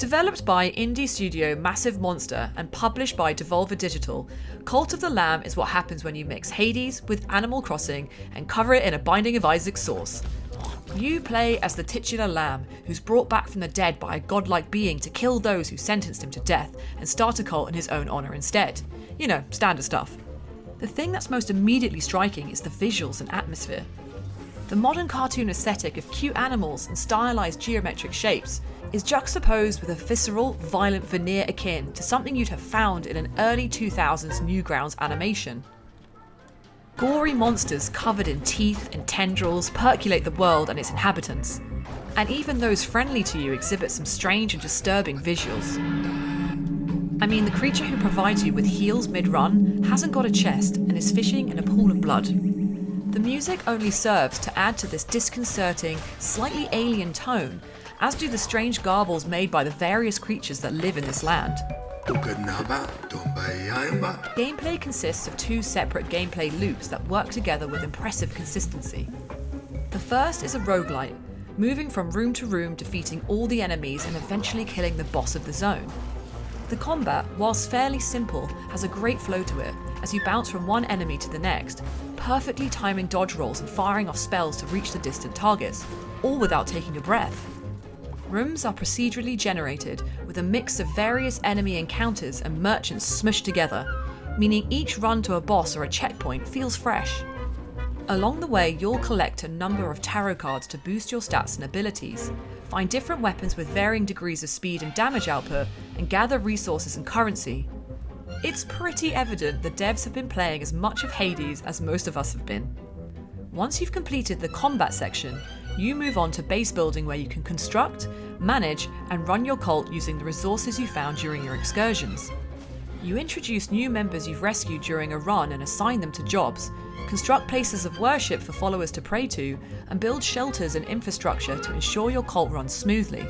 Developed by indie studio Massive Monster and published by Devolver Digital, Cult of the Lamb is what happens when you mix Hades with Animal Crossing and cover it in a Binding of Isaac sauce. You play as the titular lamb, who's brought back from the dead by a godlike being to kill those who sentenced him to death and start a cult in his own honour instead. You know, standard stuff. The thing that's most immediately striking is the visuals and atmosphere. The modern cartoon aesthetic of cute animals and stylised geometric shapes is juxtaposed with a visceral, violent veneer akin to something you'd have found in an early 2000s Newgrounds animation. Gory monsters covered in teeth and tendrils percolate the world and its inhabitants, and even those friendly to you exhibit some strange and disturbing visuals. I mean, the creature who provides you with heals mid-run hasn't got a chest and is fishing in a pool of blood. The music only serves to add to this disconcerting, slightly alien tone, as do the strange garbles made by the various creatures that live in this land. Gameplay consists of two separate gameplay loops that work together with impressive consistency. The first is a roguelite, moving from room to room, defeating all the enemies and eventually killing the boss of the zone. The combat, whilst fairly simple, has a great flow to it, as you bounce from one enemy to the next, perfectly timing dodge rolls and firing off spells to reach the distant targets, all without taking a breath. Rooms are procedurally generated with a mix of various enemy encounters and merchants smushed together, meaning each run to a boss or a checkpoint feels fresh. Along the way, you'll collect a number of tarot cards to boost your stats and abilities, find different weapons with varying degrees of speed and damage output, and gather resources and currency. It's pretty evident the devs have been playing as much of Hades as most of us have been. Once you've completed the combat section, you move on to base building, where you can construct, manage, and run your cult using the resources you found during your excursions. You introduce new members you've rescued during a run and assign them to jobs, construct places of worship for followers to pray to, and build shelters and infrastructure to ensure your cult runs smoothly.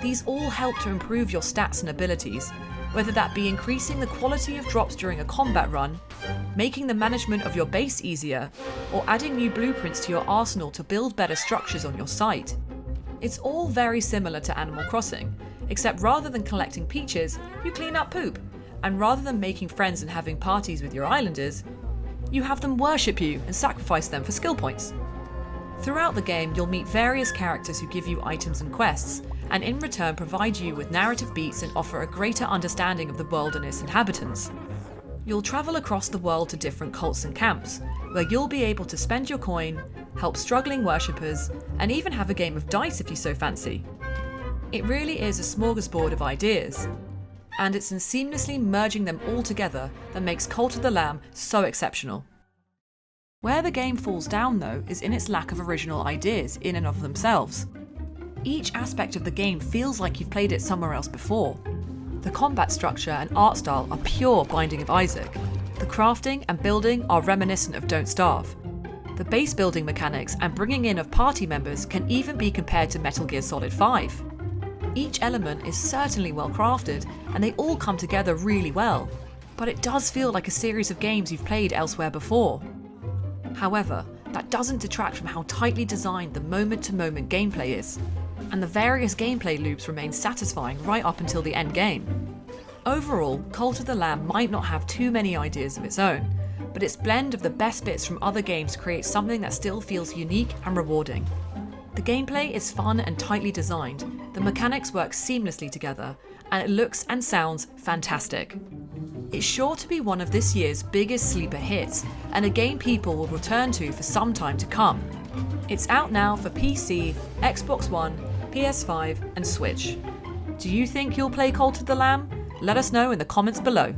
These all help to improve your stats and abilities, whether that be increasing the quality of drops during a combat run, making the management of your base easier, or adding new blueprints to your arsenal to build better structures on your site. It's all very similar to Animal Crossing, except rather than collecting peaches, you clean up poop, and rather than making friends and having parties with your islanders, you have them worship you and sacrifice them for skill points. Throughout the game, you'll meet various characters who give you items and quests, and in return provide you with narrative beats and offer a greater understanding of the world and its inhabitants. You'll travel across the world to different cults and camps, where you'll be able to spend your coin, help struggling worshippers, and even have a game of dice if you so fancy. It really is a smorgasbord of ideas, and it's in seamlessly merging them all together that makes Cult of the Lamb so exceptional. Where the game falls down, though, is in its lack of original ideas in and of themselves. Each aspect of the game feels like you've played it somewhere else before. The combat structure and art style are pure Binding of Isaac. The crafting and building are reminiscent of Don't Starve. The base building mechanics and bringing in of party members can even be compared to Metal Gear Solid 5. Each element is certainly well crafted, and they all come together really well, but it does feel like a series of games you've played elsewhere before. However, that doesn't detract from how tightly designed the moment-to-moment gameplay is, and the various gameplay loops remain satisfying right up until the end game. Overall, Cult of the Lamb might not have too many ideas of its own, but its blend of the best bits from other games creates something that still feels unique and rewarding. The gameplay is fun and tightly designed, the mechanics work seamlessly together, and it looks and sounds fantastic. It's sure to be one of this year's biggest sleeper hits, and a game people will return to for some time to come. It's out now for PC, Xbox One, PS5 and Switch. Do you think you'll play Cult of the Lamb? Let us know in the comments below.